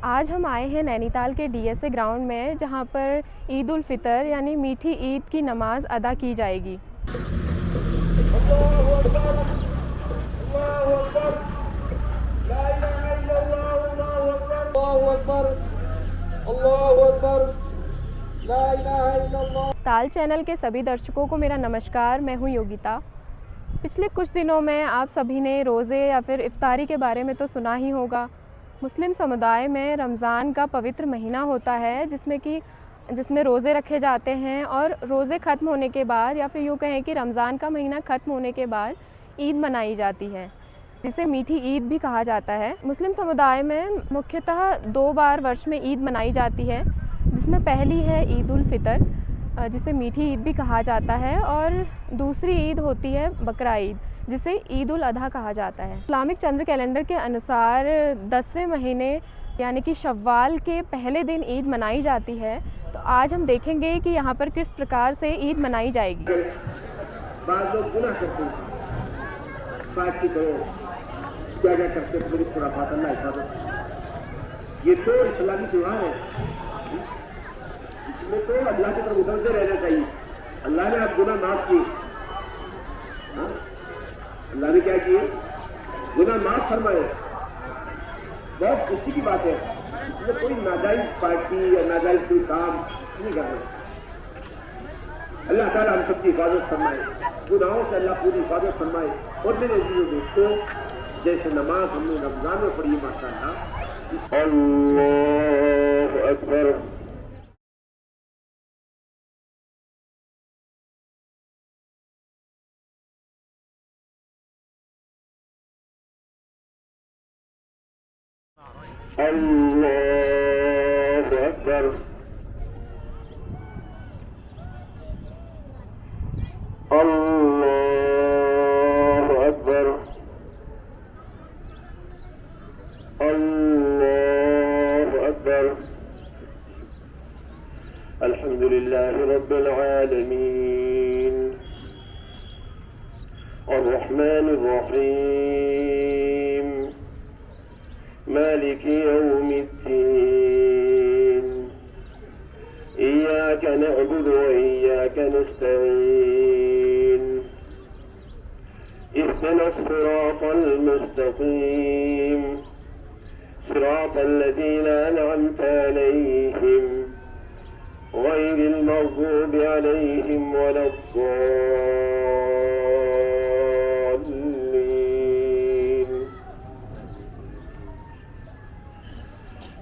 आज हम आए हैं नैनीताल के डीएसए ग्राउंड में, जहां पर ईद उल फितर यानी मीठी ईद की नमाज़ अदा की जाएगी। ताल चैनल के सभी दर्शकों को मेरा नमस्कार। मैं हूं योगिता। पिछले कुछ दिनों में आप सभी ने रोज़े या फिर इफ्तारी के बारे में तो सुना ही होगा। मुस्लिम समुदाय में रमज़ान का पवित्र महीना होता है जिसमें रोज़े रखे जाते हैं, और रोज़े ख़त्म होने के बाद या फिर यूँ कहें कि रमज़ान का महीना ख़त्म होने के बाद ईद मनाई जाती है, जिसे मीठी ईद भी कहा जाता है। मुस्लिम समुदाय में मुख्यतः 2 बार वर्ष में ईद मनाई जाती है, जिसमें पहली है ईद उल फितर, जिसे मीठी ईद भी कहा जाता है, और दूसरी ईद होती है बकरा ईद, जिसे ईद उल अधा कहा जाता है। इस्लामिक चंद्र कैलेंडर के अनुसार 10वें महीने यानी कि शव्वाल के पहले दिन ईद मनाई जाती है। तो आज हम देखेंगे कि यहाँ पर किस प्रकार से ईद मनाई जाएगी। बाद लोग गुनाह करते हैं, बात की करो क्या क्या करते हैं, पूरी खुराफात अल्लाह हिफाजत। ये तो इस्लामी त्योहार है, इसमें तो अल्लाह की तरफ उतरते रहना चाहिए। अल्लाह ने आप गुनाह माफ किए, अल्लाह ने क्या किए, गुनाह माफ फरमाए। बहुत खुशी की बात है, इसमें कोई नाजायज पार्टी या नाजायज कोई काम नहीं करना। अल्लाह ताला हम सबकी हिफाजत फरमाए, गुनाहों से अल्लाह पूरी हिफाजत फरमाए। और मेरे अजीजों दोस्तों, जैसे नमाज हमने रमजान में पढ़ी माशाअल्लाह, अल्लाहु अकबर, अल्लाहु अकबर, अल्लाहु अकबर, अल्लाहु अकबर। अल्हम्दुलिल्लाहि रब्बिल आलमीन, अर्रहमानिर रहीम, मालिकी यौमिद्दीन, इय्याका नअबुदु व इय्याका नस्तईन, इहदिनस सिरातल मुस्तकीम, सिरातल लज़ीना अनअमता अलैहिम, गैरिल मग़ज़ूबि अलैहिम वलद्दाल्लीन।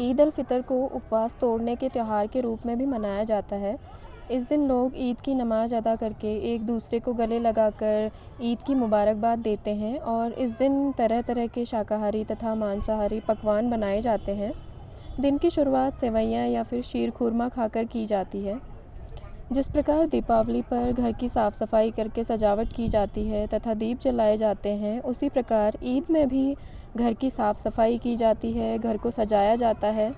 ईद अल फितर को उपवास तोड़ने के त्यौहार के रूप में भी मनाया जाता है। इस दिन लोग ईद की नमाज़ अदा करके एक दूसरे को गले लगाकर ईद की मुबारकबाद देते हैं और इस दिन तरह तरह के शाकाहारी तथा मांसाहारी पकवान बनाए जाते हैं। दिन की शुरुआत सेवइयाँ या फिर शीर खुरमा खाकर की जाती है। जिस प्रकार दीपावली पर घर की साफ़ सफाई करके सजावट की जाती है तथा दीप जलाए जाते हैं, उसी प्रकार ईद में भी घर की साफ़ सफाई की जाती है, घर को सजाया जाता है।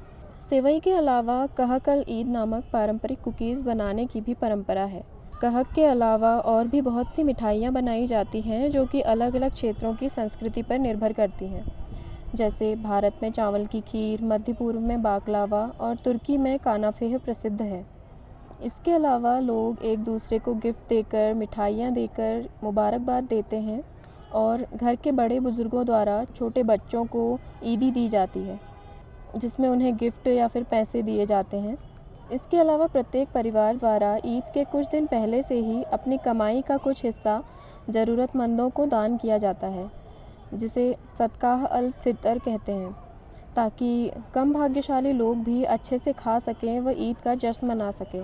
सेवई के अलावा कहकल ईद नामक पारंपरिक कुकीज़ बनाने की भी परंपरा है। कहक के अलावा और भी बहुत सी मिठाइयाँ बनाई जाती हैं जो कि अलग अलग क्षेत्रों की संस्कृति पर निर्भर करती हैं। जैसे भारत में चावल की खीर, मध्य पूर्व में बाकलावा और तुर्की में कानाफेह प्रसिद्ध है। इसके अलावा लोग एक दूसरे को गिफ्ट देकर, मिठाइयाँ देकर मुबारकबाद देते हैं और घर के बड़े बुज़ुर्गों द्वारा छोटे बच्चों को ईदी दी जाती है, जिसमें उन्हें गिफ्ट या फिर पैसे दिए जाते हैं। इसके अलावा प्रत्येक परिवार द्वारा ईद के कुछ दिन पहले से ही अपनी कमाई का कुछ हिस्सा ज़रूरतमंदों को दान किया जाता है, जिसे सदकाह अल फितर कहते हैं, ताकि कम भाग्यशाली लोग भी अच्छे से खा सकें व ईद का जश्न मना सकें।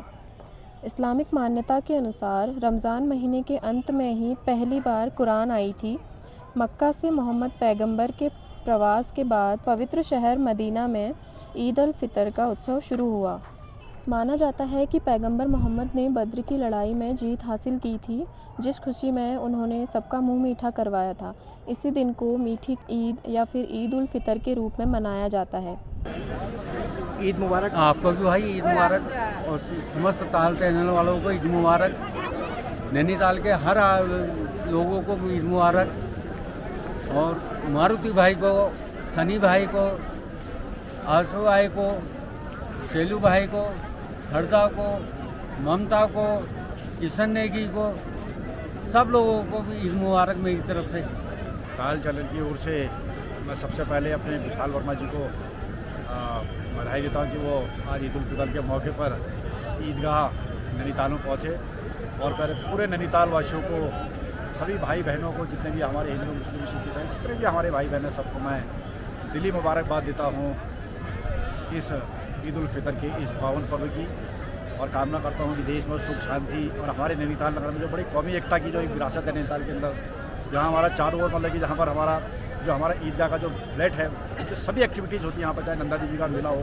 इस्लामिक मान्यता के अनुसार रमज़ान महीने के अंत में ही पहली बार कुरान आई थी। मक्का से मोहम्मद पैगंबर के प्रवास के बाद पवित्र शहर मदीना में ईद अल फितर का उत्सव शुरू हुआ। माना जाता है कि पैगंबर मोहम्मद ने बद्र की लड़ाई में जीत हासिल की थी, जिस खुशी में उन्होंने सबका मुंह मीठा करवाया था। इसी दिन को मीठी ईद या फिर ईद उल फितर के रूप में मनाया जाता है। ईद मुबारक। आपको भी भाई ईद मुबारक और समस्त ताल चैनल वालों को ईद मुबारक। नैनीताल के हर लोगों को ईद मुबारक और मारुति भाई को, सनी भाई को, आंसू भाई को, शेलू भाई को, हरदा को, ममता को, किशन नेगी को, सब लोगों को भी ईद मुबारक मेरी तरफ से। ताल चैनल की ओर से मैं सबसे पहले अपने विशाल वर्मा जी को बधाई देता हूँ कि वो आज ईद उल फितर के मौके पर ईदगाह नैनीताल में पहुँचे और पहले पूरे नैनीताल वासियों को, सभी भाई बहनों को, जितने भी हमारे हिंदू मुस्लिम सिख ईसाई जितने भी हमारे भाई बहन हैं, सबको मैं दिली मुबारकबाद देता हूँ इस ईद उल फितर के इस पावन पर्व की और कामना करता हूँ कि देश में सुख शांति और हमारे नैनीताल नगर में जो बड़ी कौमी एकता की जो एक विरासत है नैनीताल के अंदर, जहाँ हमारा चारों ओर मतलब कि जहाँ पर हमारा ईदगाह का जो फ्लैट है, जो सभी एक्टिविटीज़ होती है यहाँ पर, चाहे नंदा देवी का मेला हो,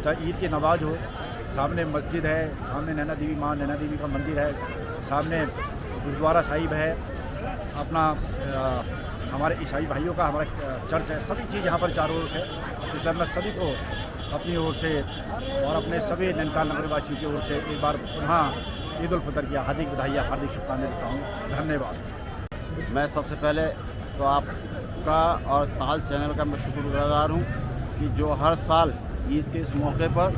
चाहे ईद की नमाज हो, सामने मस्जिद है, सामने नैना देवी माँ नैना देवी का मंदिर है, सामने गुरुद्वारा साहिब है, अपना हमारे ईसाई भाइयों का हमारा चर्च है, सभी चीज़ यहाँ पर चारों ओर है। इसलिए मैं सभी को अपनी ओर से और अपने सभी नैनीताल नगर वासियों की ओर से एक बार पुनः ईद उल फितर की हार्दिक बधाई, हार्दिक शुभकामनाएं देता हूँ। धन्यवाद। मैं सबसे पहले तो आपका और ताल चैनल का मैं शुक्रगुजार हूँ कि जो हर साल ईद के इस मौके पर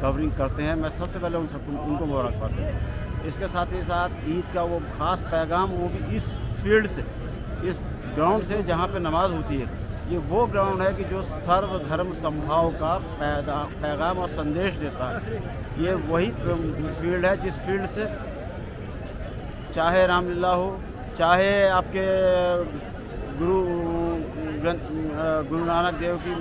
कवरिंग करते हैं। मैं सबसे पहले उनको मुबारकबाद देता हूँ। इसके साथ ही साथ ईद का वो ख़ास पैगाम, वो भी इस फील्ड से, इस ग्राउंड से जहाँ पे नमाज होती है, ये वो ग्राउंड है कि जो सर्वधर्म समभाव का पैगाम और संदेश देता है। ये वही फील्ड है जिस फील्ड से चाहे रामलीला हो, चाहे आपके गुरु नानक देव की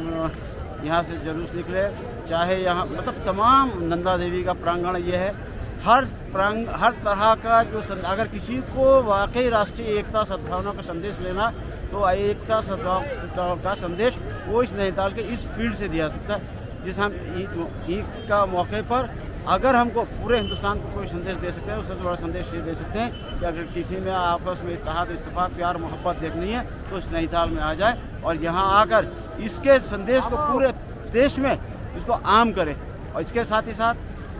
यहाँ से जुलूस निकले, चाहे यहाँ मतलब तमाम नंदा देवी का प्रांगण ये है। हर तरह का जो अगर किसी को वाकई राष्ट्रीय एकता सद्भावना का संदेश लेना, तो एकता सद्भाव का संदेश वो इस नैनीताल के इस फील्ड से दिया सकता है। जिस हम ईद का मौके पर अगर हमको पूरे हिंदुस्तान को कोई संदेश दे सकते हैं, उससे बड़ा संदेश ये दे सकते हैं कि अगर किसी में आपस में इत्तेहाद, इत्तेफाक, प्यार, मोहब्बत देखनी है तो इस नैनीताल में आ जाए और यहाँ आकर इसके संदेश को पूरे देश में इसको आम करे। और इसके साथ ही साथ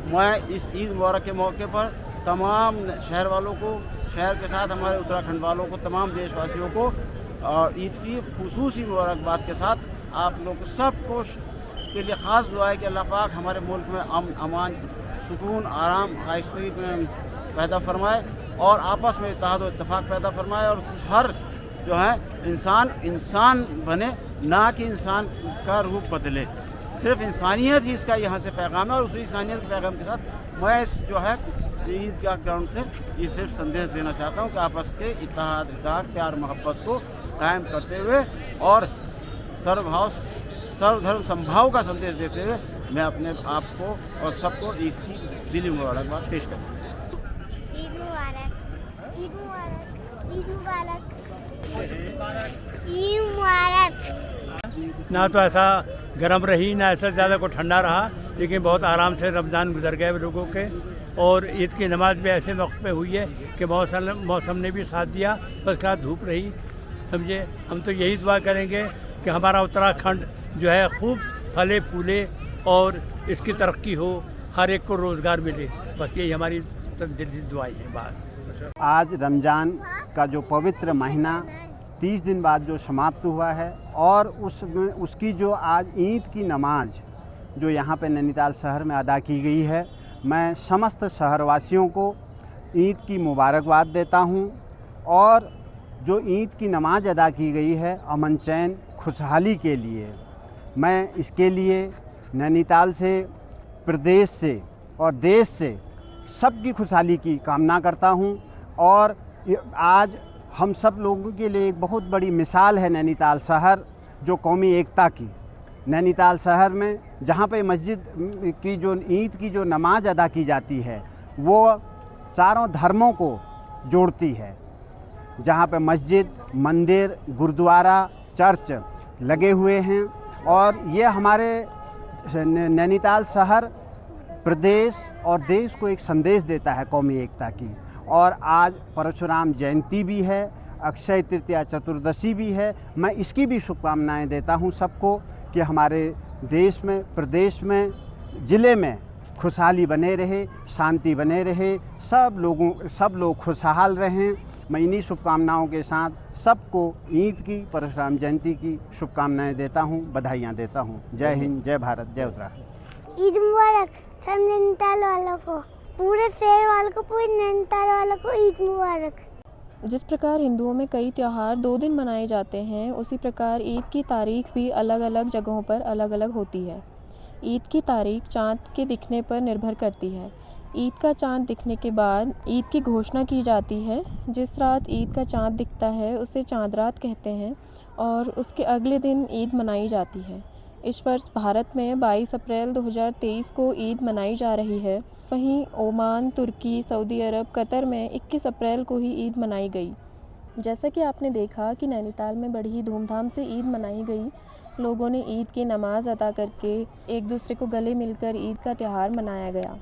मैं इस ईद मुबारक के मौके पर तमाम शहर वालों को, शहर के साथ हमारे उत्तराखंड वालों को, तमाम देशवासियों को ईद की खुसूसी मुबारकबाद के साथ आप लोग सबको के लिए ख़ास दुआ है कि अल्लाह पाक हमारे मुल्क में अमान, सुकून, आराम, आहिस्तगी पैदा फरमाए और आपस में इत्तेहाद और इत्तेफाक पैदा फरमाए और हर जो है इंसान बने, ना कि इंसान का रूप बदले। सिर्फ इंसानियत ही इसका यहाँ से पैगाम है और उसी इंसानियत के पैगाम के साथ मैं इस जो है ईदगाह ग्राउंड से ये सिर्फ संदेश देना चाहता हूँ कि आपस के इत्तेहाद, प्यार, मोहब्बत को कायम करते हुए और सर्वभाव सर्वधर्म संभाव का संदेश देते हुए मैं अपने आप को और सबको ईद की दिली मुबारकबाद पेश करता हूँ। ईद मुबारक, ईद मुबारक, ईद मुबारक, ईद मुबारक। ना तो ऐसा गर्म रही ना ऐसा ज़्यादा को ठंडा रहा, लेकिन बहुत आराम से रमज़ान गुजर गए लोगों के। और ईद की नमाज़ भी ऐसे वक्त पे हुई है कि मौसम ने भी साथ दिया, बस क्या धूप रही, समझे। हम तो यही दुआ करेंगे कि हमारा उत्तराखंड जो है खूब फले फूले और इसकी तरक्की हो, हर एक को रोज़गार मिले, बस यही हमारी दिली दुआई है। बात आज रमज़ान का जो पवित्र महीना 30 दिन बाद जो समाप्त हुआ है और उसकी जो आज ईद की नमाज जो यहाँ पे नैनीताल शहर में अदा की गई है, मैं समस्त शहरवासियों को ईद की मुबारकबाद देता हूँ। और जो ईद की नमाज अदा की गई है अमन चैन खुशहाली के लिए, मैं इसके लिए नैनीताल से, प्रदेश से और देश से सबकी खुशहाली की कामना करता हूँ। और आज हम सब लोगों के लिए एक बहुत बड़ी मिसाल है नैनीताल शहर जो कौमी एकता की। नैनीताल शहर में जहाँ पे मस्जिद की जो ईद की जो नमाज अदा की जाती है वो चारों धर्मों को जोड़ती है, जहाँ पे मस्जिद, मंदिर, गुरुद्वारा, चर्च लगे हुए हैं। और ये हमारे नैनीताल शहर प्रदेश और देश को एक संदेश देता है कौमी एकता की। और आज परशुराम जयंती भी है, अक्षय तृतीया चतुर्दशी भी है। मैं इसकी भी शुभकामनाएं देता हूं सबको कि हमारे देश में, प्रदेश में, ज़िले में खुशहाली बने रहे, शांति बने रहे, सब लोग खुशहाल रहें। मैं इन्हीं शुभकामनाओं के साथ सबको ईद की, परशुराम जयंती की शुभकामनाएं देता हूं, बधाइयाँ देता हूं। जय हिंद, जय भारत, जय उत्तराखंड। ईद मुबारक सब नैनीताल वालों को, पूरे शहर वालों को, पूरे नैनीताल वालों को ईद मुबारक। जिस प्रकार हिंदुओं में कई त्यौहार 2 दिन मनाए जाते हैं, उसी प्रकार ईद की तारीख भी अलग अलग जगहों पर अलग अलग होती है। ईद की तारीख चाँद के दिखने पर निर्भर करती है। ईद का चाँद दिखने के बाद ईद की घोषणा की जाती है। जिस रात ईद का चाँद दिखता है उसे चाँद रात कहते हैं और उसके अगले दिन ईद मनाई जाती है। इस वर्ष भारत में 22 अप्रैल 2023 को ईद मनाई जा रही है। वहीं ओमान, तुर्की, सऊदी अरब, कतर में 21 अप्रैल को ही ईद मनाई गई। जैसा कि आपने देखा कि नैनीताल में बड़ी ही धूमधाम से ईद मनाई गई। लोगों ने ईद की नमाज़ अदा करके एक दूसरे को गले मिलकर ईद का त्यौहार मनाया गया।